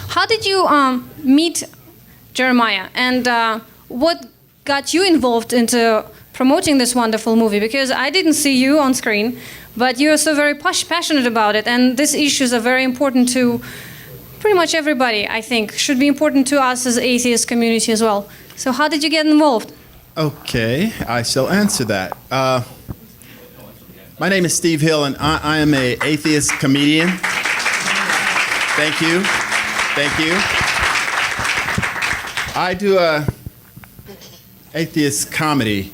how did you meet Jeremiah, and what got you involved into promoting this wonderful movie? Because I didn't see you on screen, but you're so very passionate about it, and these issues are very important to pretty much everybody, I think. Should be important to us as atheist community as well. So how did you get involved? Okay, I shall answer that. My name is Steve Hill, and I am an atheist comedian. Thank you. Thank you. I do atheist comedy,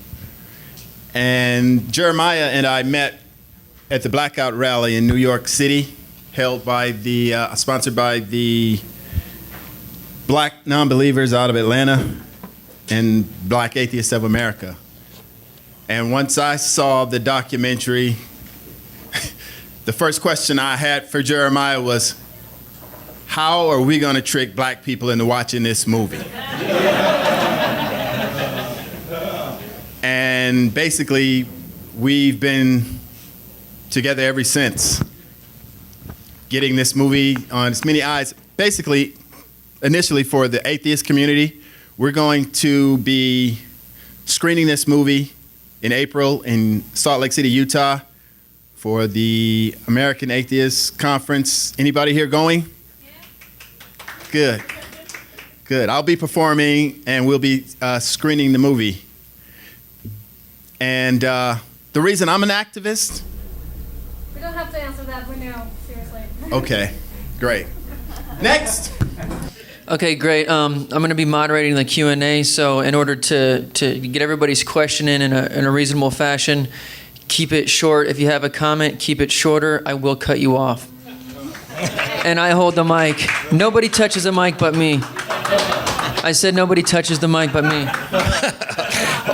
and Jeremiah and I met at the Blackout Rally in New York City, held by sponsored by the Black Non-Believers out of Atlanta and Black Atheists of America. And once I saw the documentary, the first question I had for Jeremiah was, how are we going to trick black people into watching this movie? And basically, we've been together ever since, getting this movie on as many eyes. Basically, initially for the atheist community, we're going to be screening this movie in April in Salt Lake City, Utah, for the American Atheist Conference. Anybody here going? Good. Good. I'll be performing, and we'll be screening the movie. And the reason I'm an activist... We don't have to answer that, we know, seriously. Okay, great. Next! Okay, great. I'm going to be moderating the Q&A, so in order to get everybody's question in a reasonable fashion, keep it short. If you have a comment, keep it shorter. I will cut you off. And I hold the mic. Nobody touches the mic but me. I said nobody touches the mic but me.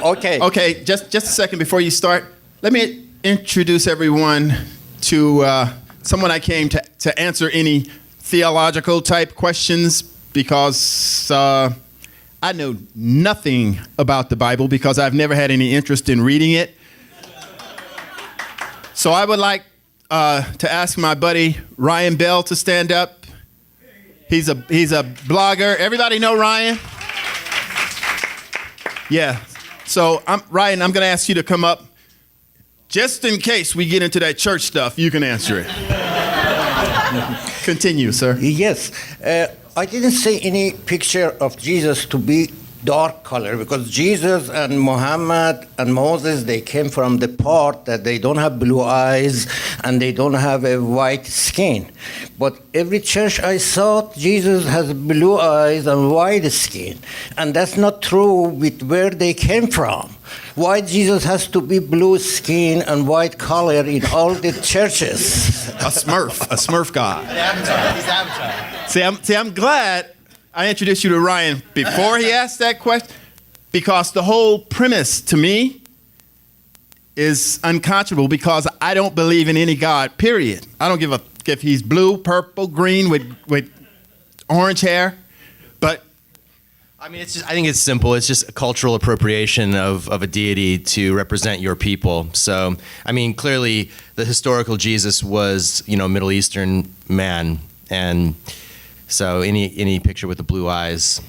Okay, just a second before you start. Let me introduce everyone to someone I came to answer any theological type questions, because I know nothing about the Bible because I've never had any interest in reading it. So I would like to ask my buddy Ryan Bell to stand up. He's a blogger. Everybody know Ryan? Yeah. So Ryan, I'm going to ask you to come up. Just in case we get into that church stuff, you can answer it. Continue, sir. Yes. I didn't see any picture of Jesus to be dark color, because Jesus and Muhammad and Moses, they came from the part that they don't have blue eyes and they don't have a white skin. But every church I saw, Jesus has blue eyes and white skin. And that's not true with where they came from. Why Jesus has to be blue skin and white color in all the churches? A Smurf god. He's Avatar. See, I'm glad I introduced you to Ryan before he asked that question, because the whole premise to me is unconscionable, because I don't believe in any God, period. I don't give a if he's blue, purple, green with orange hair. But I mean, I think it's simple. It's just a cultural appropriation of a deity to represent your people. So, I mean, clearly the historical Jesus was, a Middle Eastern man, and so any picture with the blue eyes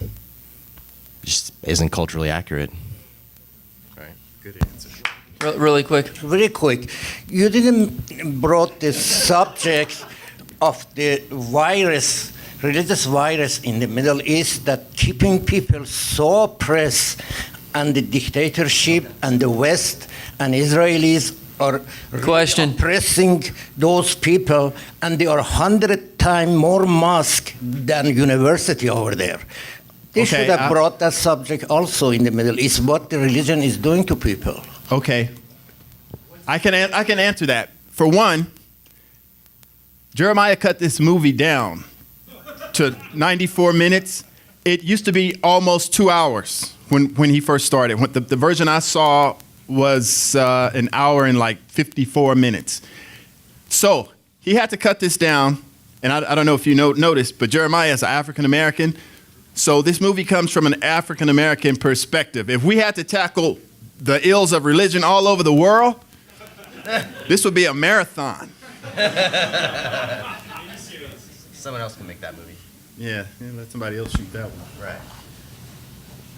just isn't culturally accurate. all right, good answer. Really quick. Very quick. You didn't brought the subject of the virus, religious virus in the Middle East that keeping people so oppressed, and the dictatorship and the West and Israelis are oppressing those people, and they are 100 times more mosque than university over there. They should have brought that subject also in the Middle East, what the religion is doing to people. Okay, I can answer that. For one, Jeremiah cut this movie down to 94 minutes. It used to be almost 2 hours when he first started. The version I saw was an hour and like 54 minutes. So he had to cut this down, and I don't know if you noticed, but Jeremiah is an African-American. So this movie comes from an African-American perspective. If we had to tackle the ills of religion all over the world, this would be a marathon. Someone else can make that movie. Yeah, let somebody else shoot that one. Right.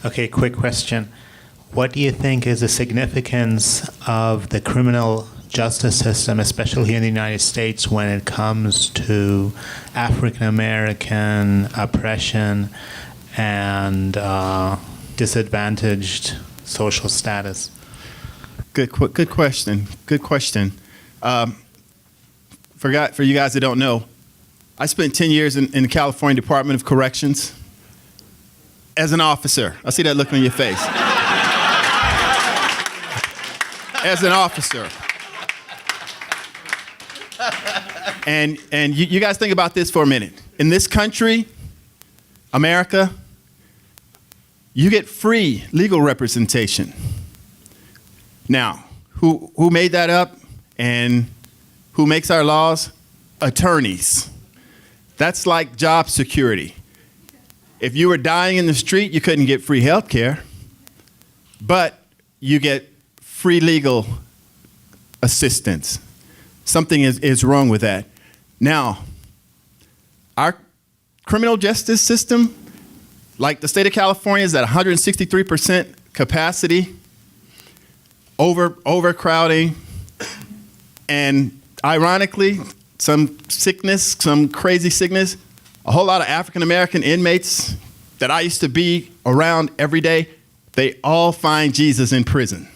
Okay, quick question. What do you think is the significance of the criminal justice system, especially here in the United States, when it comes to African American oppression and disadvantaged social status? Good question. Good question. For you guys that don't know, I spent 10 years in the California Department of Corrections as an officer. I see that look on your face. As an officer. And you guys think about this for a minute. In this country, America, you get free legal representation. Now, who made that up and who makes our laws? Attorneys. That's like job security. If you were dying in the street, you couldn't get free health care, but you get free legal assistance. Something is wrong with that. Now, our criminal justice system, like the state of California, is at 163% capacity, overcrowding, and ironically, some crazy sickness, a whole lot of African American inmates that I used to be around every day, they all find Jesus in prison.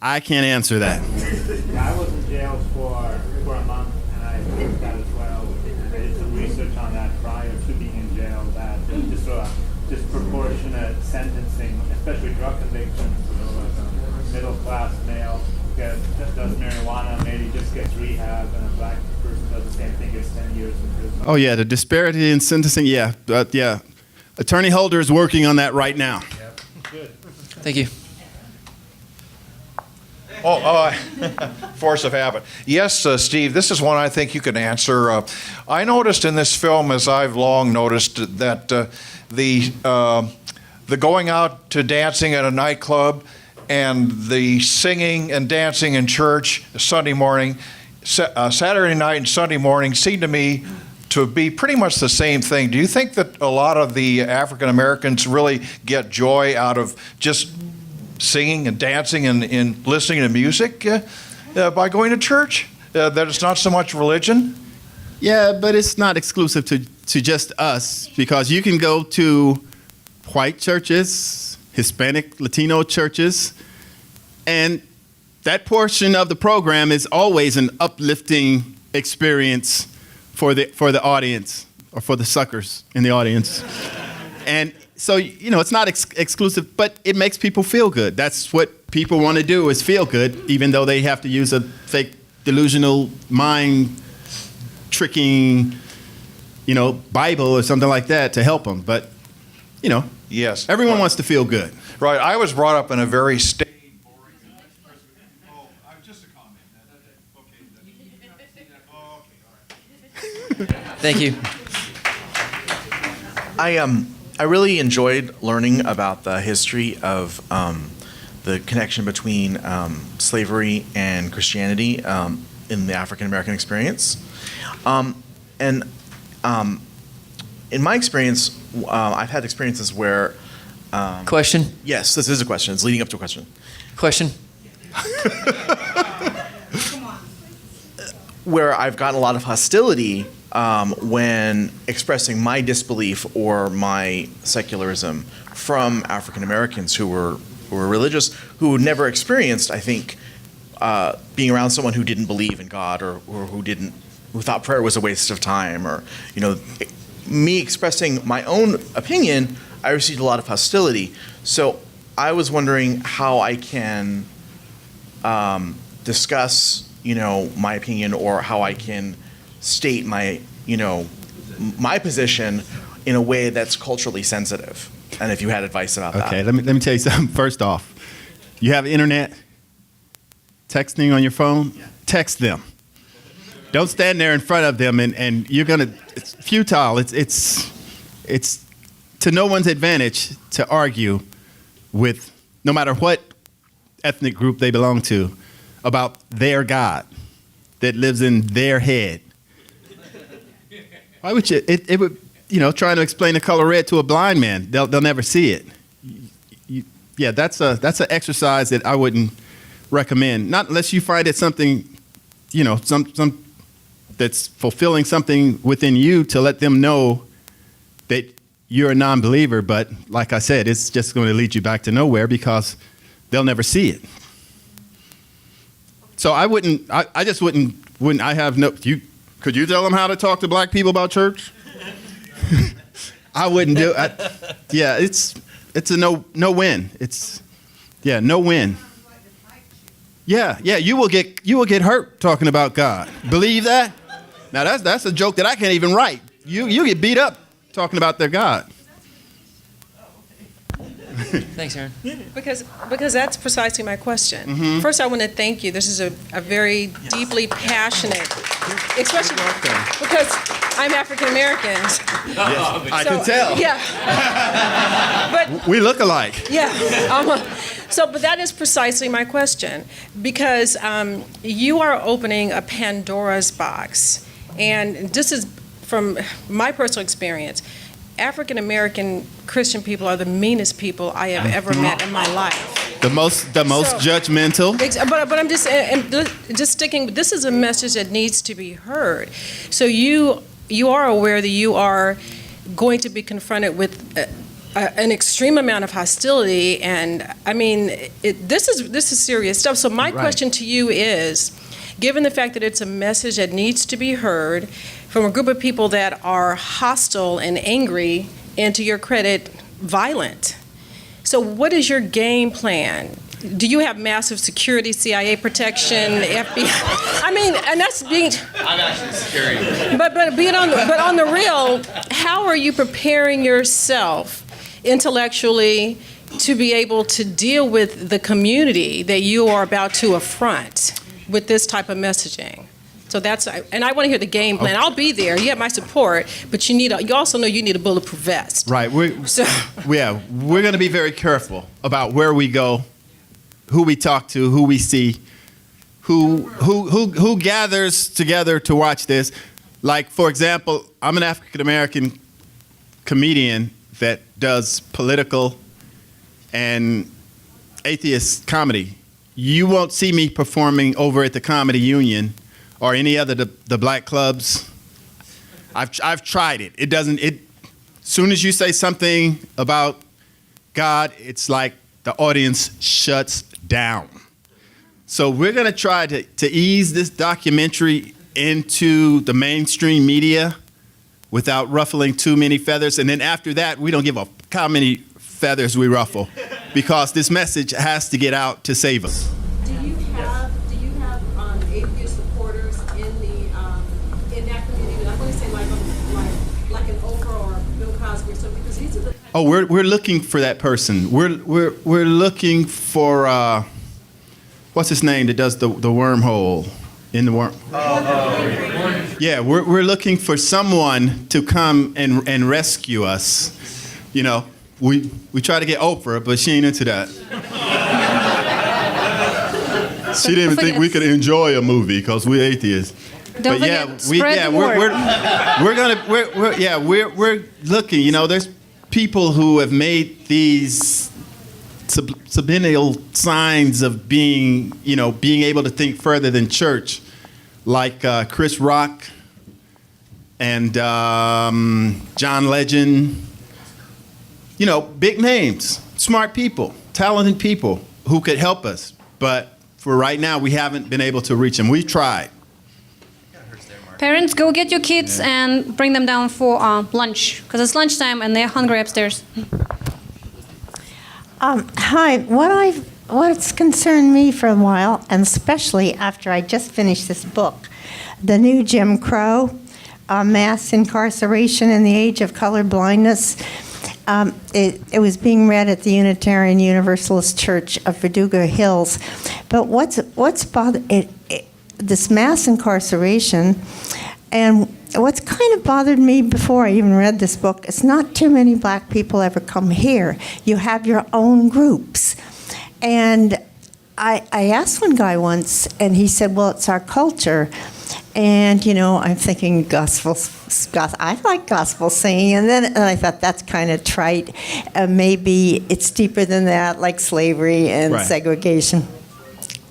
I can't answer that. I was in jail for a month, and I looked at as well. I did some research on that prior to being in jail, that just sort of disproportionate sentencing, especially drug convictions. So like a middle-class male does marijuana, maybe just gets rehab, and a black person does the same thing, gets 10 years in prison. Oh yeah, the disparity in sentencing, yeah. Attorney Holder is working on that right now. Yep. Good. Thank you. Force of habit. Yes, Steve, this is one I think you can answer. I noticed in this film, as I've long noticed, that the going out to dancing at a nightclub and the singing and dancing in church Sunday morning, Saturday night and Sunday morning seem to me to be pretty much the same thing. Do you think that a lot of the African Americans really get joy out of just singing and dancing and listening to music by going to church? That it's not so much religion? Yeah, but it's not exclusive to just us, because you can go to white churches, Hispanic, Latino churches, and that portion of the program is always an uplifting experience for the audience, or for the suckers in the audience. And so, it's not exclusive, but it makes people feel good. That's what people want to do, is feel good, even though they have to use a fake delusional mind tricking, Bible or something like that to help them. But, Yes. everyone wants to feel good. Right. I was brought up in a very staid, boring. Oh, just a comment. Okay. Thank you. I really enjoyed learning about the history of the connection between slavery and Christianity in the African American experience. In my experience, I've had experiences where. Question? Yes, this is a question. It's leading up to a question. Question? Where I've gotten a lot of hostility when expressing my disbelief or my secularism from African Americans who were religious, who never experienced, I think, being around someone who didn't believe in God or who thought prayer was a waste of time, or me expressing my own opinion, I received a lot of hostility. So I was wondering how I can discuss, my opinion, or how I can state my, my position in a way that's culturally sensitive. And if you had advice about that. Okay, let me tell you something. First off, you have internet, texting on your phone, text them. Don't stand there in front of them and you're it's futile. It's to no one's advantage to argue with, no matter what ethnic group they belong to, about their God that lives in their head. Why would you? It would, trying to explain the color red to a blind man, they'll never see it. Yeah, that's an exercise that I wouldn't recommend. Not unless you find it something, some that's fulfilling something within you to let them know that you're a non-believer. But like I said, it's just going to lead you back to nowhere because they'll never see it. So I wouldn't. I just wouldn't. I have no. Could you tell them how to talk to black people about church? I wouldn't do it. Yeah, it's a no win. No win. Yeah, you will get hurt talking about God. Believe that? Now that's a joke that I can't even write. You get beat up talking about their God. Thanks, Aaron. Because that's precisely my question. Mm-hmm. First, I want to thank you. This is a very deeply passionate, especially because I'm African American. Yes, I can tell. Yeah. But we look alike. yeah. But that is precisely my question, because you are opening a Pandora's box, and this is from my personal experience. African American Christian people are the meanest people I have ever met in my life. The most judgmental. But I'm just sticking. This is a message that needs to be heard. So you are aware that you are going to be confronted with an extreme amount of hostility, and I mean, this is serious stuff. So my question to you is, given the fact that it's a message that needs to be heard from a group of people that are hostile and angry, and to your credit, violent. So what is your game plan? Do you have massive security, CIA protection, FBI? I mean, and that's being... I'm actually security. But on the real, how are you preparing yourself intellectually to be able to deal with the community that you are about to affront with this type of messaging? So and I want to hear the game plan. I'll be there. You have my support, but you also know you need a bulletproof vest. Right. We're going to be very careful about where we go, who we talk to, who we see, who gathers together to watch this. Like, for example, I'm an African American comedian that does political and atheist comedy. You won't see me performing over at the Comedy Union or any other the black clubs. I've tried it. It doesn't. As soon as you say something about God, it's like the audience shuts down. So we're gonna try to ease this documentary into the mainstream media without ruffling too many feathers. And then after that, we don't give a how many feathers we ruffle, because this message has to get out to save us. Do you have atheist supporters in that community? I want to say like an Oprah or Bill Cosby or something, because these are the. Oh, we're looking for that person. We're looking for what's his name that does the wormhole in the worm. Yeah, we're looking for someone to come and rescue us. You know, we try to get Oprah, but she ain't into that. She didn't even think we could enjoy a movie because we're atheists. Don't forget, we're looking. You know, there's people who have made these subliminal signs of being able to think further than church, like Chris Rock and John Legend. You know, big names, smart people, talented people who could help us. But for right now, we haven't been able to reach them. We've tried. Parents, go get your kids and bring them down for lunch, because it's lunchtime and they're hungry upstairs. Hi. What's concerned me for a while, and especially after I just finished this book, The New Jim Crow, Mass Incarceration in the Age of Color Blindness. It was being read at the Unitarian Universalist Church of Verdugo Hills. But what's bothered this mass incarceration, and what's kind of bothered me before I even read this book, it's not too many black people ever come here. You have your own groups. And I asked one guy once, and he said, well, it's our culture. And, I'm thinking I like gospel singing. And then I thought that's kind of trite. Maybe it's deeper than that, like slavery and Right. segregation.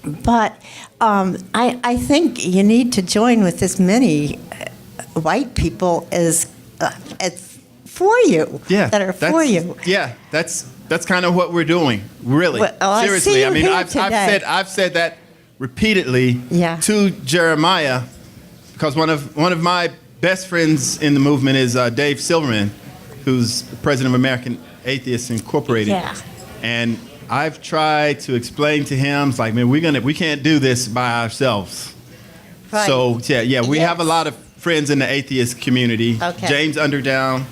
But I think you need to join with as many white people as for you, that are for you. Yeah, that's kind of what we're doing, really. Well, I Seriously, see you mean, here I've said that repeatedly to Jeremiah, because one of my best friends in the movement is Dave Silverman, who's the president of American Atheists Incorporated. Yeah. And I've tried to explain to him, it's like, man, we can't do this by ourselves. Right. So we have a lot of friends in the atheist community. Okay. James Underdown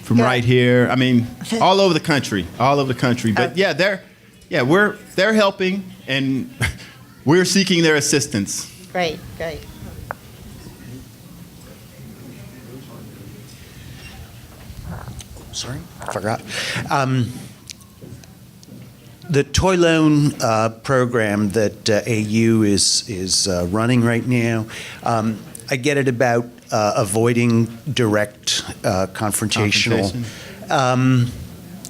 from Yeah. right here. I mean, all over the country. But they're helping, and we're seeking their assistance. Great. Sorry, I forgot. The toy loan program that AU is running right now, I get it about avoiding direct confrontational.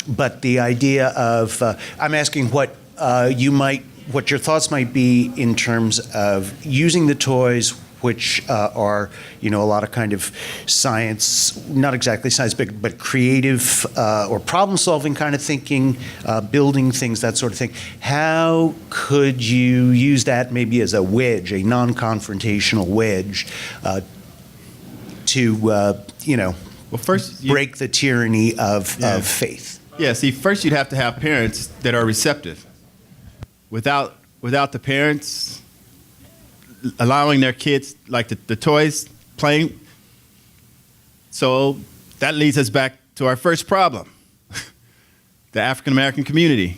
But the idea of, I'm asking what your thoughts might be in terms of using the toys, which are, a lot of kind of science, not exactly science, but creative or problem-solving kind of thinking, building things, that sort of thing. How could you use that maybe as a wedge, a non-confrontational wedge, to, first break the tyranny of faith? Yeah, see, first you'd have to have parents that are receptive. Without the parents allowing their kids, like the toys, playing. So that leads us back to our first problem, the African-American community,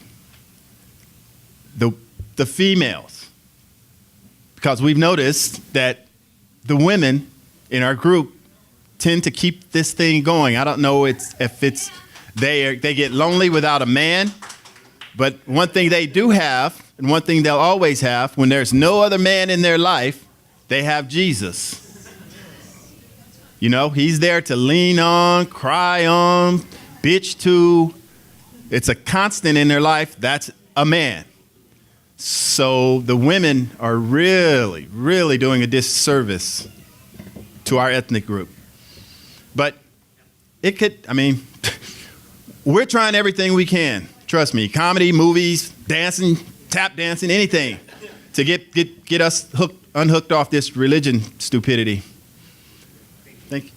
the females. Because we've noticed that the women in our group tend to keep this thing going. I don't know if it's they get lonely without a man, but one thing they do have, and one thing they'll always have, when there's no other man in their life, they have Jesus. He's there to lean on, cry on, bitch to. It's a constant in their life. That's a man. So the women are really, really doing a disservice to our ethnic group. But we're trying everything we can. Trust me, comedy, movies, dancing, tap dancing, anything to get us unhooked off this religion stupidity. Thank you.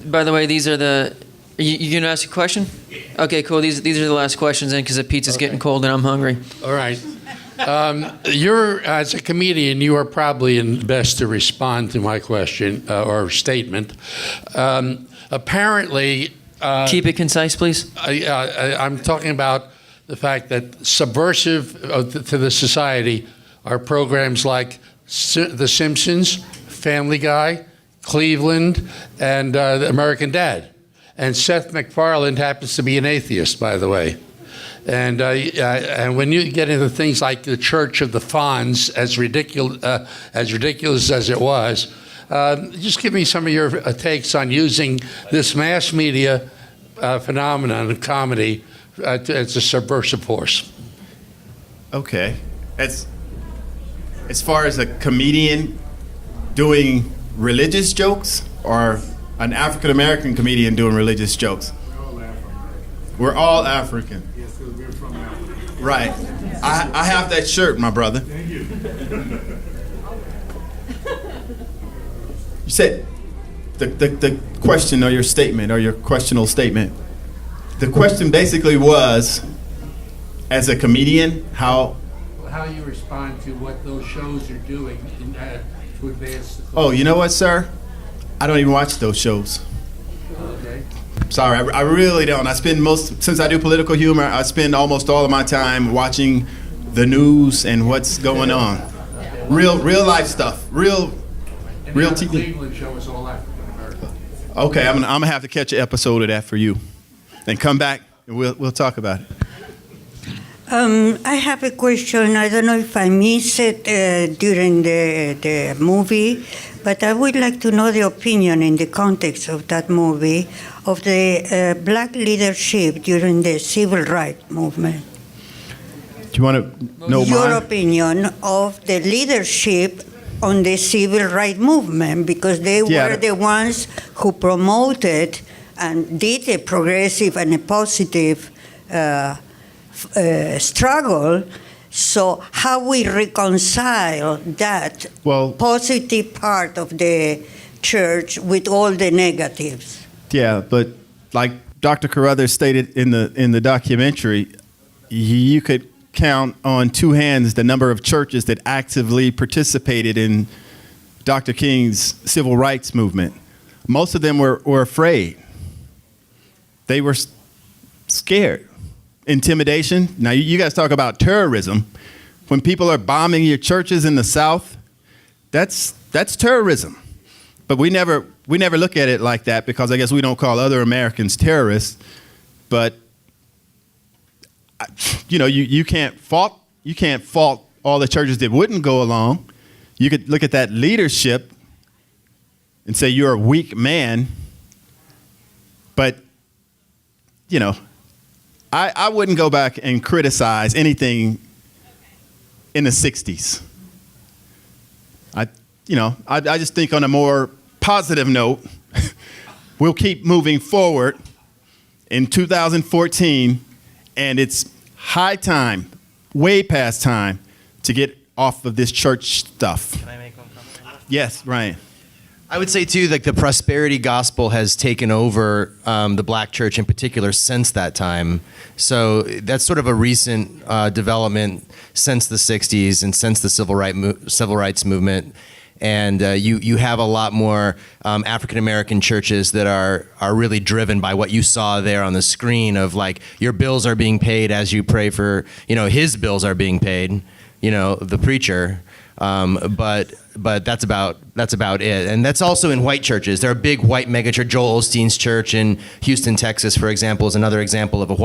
By the way, these are the. You gonna ask a question? Okay, cool. These are the last questions then, because the pizza's getting cold and I'm hungry. All right. You're, as a comedian, you are probably best to respond to my question or statement. Apparently. Keep it concise, please. I'm talking about the fact that subversive to the society are programs like The Simpsons, Family Guy, Cleveland, and American Dad. And Seth MacFarlane happens to be an atheist, by the way. And when you get into things like the Church of the Fonz, as ridiculous as it was, just give me some of your takes on using this mass media phenomenon of comedy as a subversive force. Okay. As far as a comedian doing religious jokes, or an African-American comedian doing religious jokes? We're all African. Yes, because we're from Africa. Right. I have that shirt, my brother. Thank you. You said the question or your statement or your questionable statement. The question basically was, as a comedian, how you respond to what those shows are doing to advance the cause. Oh, you know what, sir? I don't even watch those shows. Okay. Sorry, I really don't. Since I do political humor, I spend almost all of my time watching the news and what's going on. Real life stuff. Real TV. Cleveland show is all African American. Okay, I'm gonna have to catch an episode of that for you, and come back and we'll talk about it. I have a question. I don't know if I missed it during the movie, but I would like to know the opinion in the context of that movie of the black leadership during the civil rights movement. Do you want to know Your mine? opinion of the leadership on the civil rights movement, because they were the ones who promoted and did a progressive and a positive struggle. So how we reconcile that positive part of the church with all the negatives? Yeah, but like Dr. Carruthers stated in the documentary, you could count on two hands the number of churches that actively participated in Dr. King's civil rights movement. Most of them were afraid. They were scared. Intimidation. Now, you guys talk about terrorism. When people are bombing your churches in the South, that's terrorism. But we never look at it like that, because I guess we don't call other Americans terrorists. But you can't fault all the churches that wouldn't go along. You could look at that leadership and say you're a weak man. But I wouldn't go back and criticize anything in the 60s. I just think on a more positive note, we'll keep moving forward in 2014, and it's high time, way past time, to get off of this church stuff. Can I make one comment? Yes, Ryan. I would say too, like the prosperity gospel has taken over the black church in particular since that time. So that's sort of a recent development since the 60s and since the civil rights movement. And you have a lot more African American churches that are really driven by what you saw there on the screen of like your bills are being paid as you pray for, his bills are being paid, the preacher. But that's about it. And that's also in white churches. There are big white megachurch. Joel Osteen's church in Houston, Texas, for example, is another example of a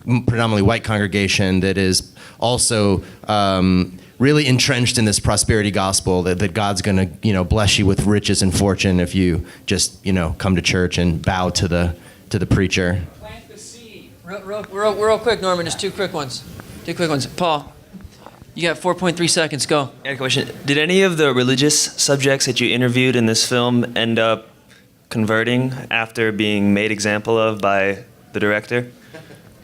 predominantly white congregation that is also really entrenched in this prosperity gospel that God's going to bless you with riches and fortune if you just come to church and bow to the preacher. Plant the seed. Real quick, Norman. Just two quick ones. Paul. You got 4.3 seconds. Go. I have a question. Did any of the religious subjects that you interviewed in this film end up converting after being made example of by the director?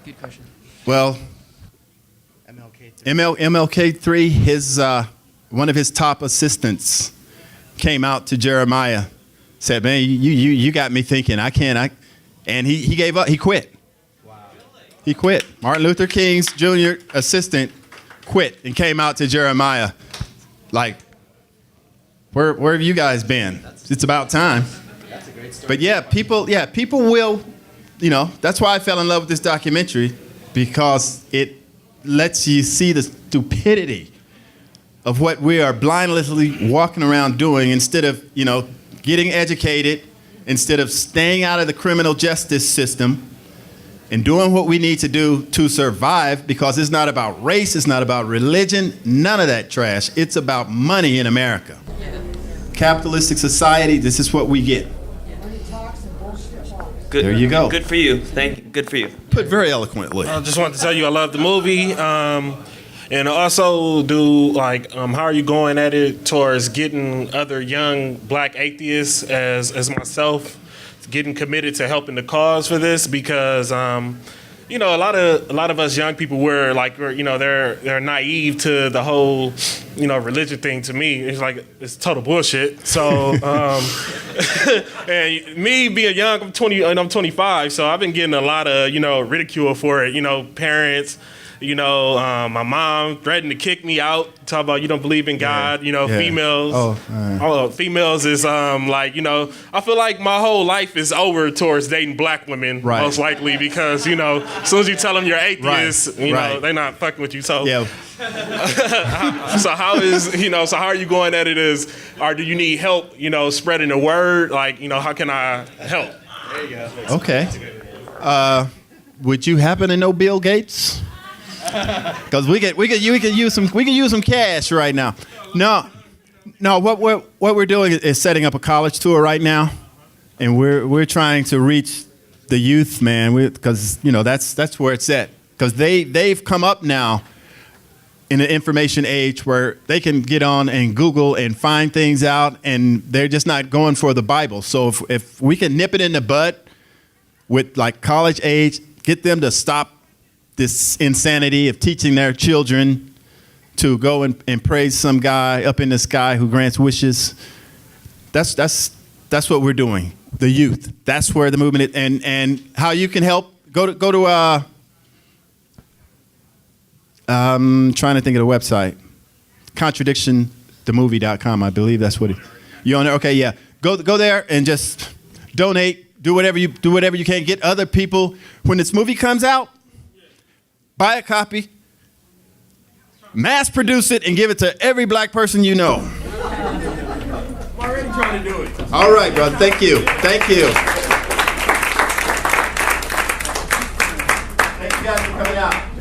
Good question. Well, MLK3, his one of his top assistants came out to Jeremiah, said, "Man, you got me thinking. And he gave up. He quit. Wow. He quit. Martin Luther King's junior assistant quit and came out to Jeremiah like, where have you guys been? It's about time. That's a great story. But people will, that's why I fell in love with this documentary, because it lets you see the stupidity of what we are blindly walking around doing instead of, getting educated, instead of staying out of the criminal justice system and doing what we need to do to survive, because it's not about race, it's not about religion, none of that trash. It's about money in America. Capitalistic society, this is what we get. Good. There you go. Good for you. Good for you. Put very eloquently. I just wanted to tell you I love the movie. And also how are you going at it towards getting other young black atheists as myself, getting committed to helping the cause for this, because a lot of us young people they're naive to the whole religion thing. To me, it's total bullshit. So and me being young, I'm 20 and I'm 25, so I've been getting a lot of ridicule for it. Parents. My mom threatened to kick me out, talk about you don't believe in God, females. Females is I feel like my whole life is over towards dating black women, most likely, because, as soon as you tell them you're atheist, they're not fucking with you. So, so how are you going at it do you need help, spreading the word? How can I help? There you go. Okay. Would you happen to know Bill Gates? Because we could use some cash right now. No. What we're doing is setting up a college tour right now, and we're trying to reach the youth, man. Because that's where it's at. Because they've come up now in an information age where they can get on and Google and find things out, and they're just not going for the Bible. So if we can nip it in the bud with like college age, get them to stop this insanity of teaching their children to go and praise some guy up in the sky who grants wishes. That's what we're doing. The youth. That's where the movement is, and how you can help. Go to trying to think of the website. Contradictionthemovie.com. I believe that's what you on there. Okay, yeah. Go there and just donate. Do whatever you can. Get other people. When this movie comes out, buy a copy, mass produce it, and give it to every black person you know. I'm already trying to do it. All right, brother. Thank you. Thank you. Thank you guys for coming out.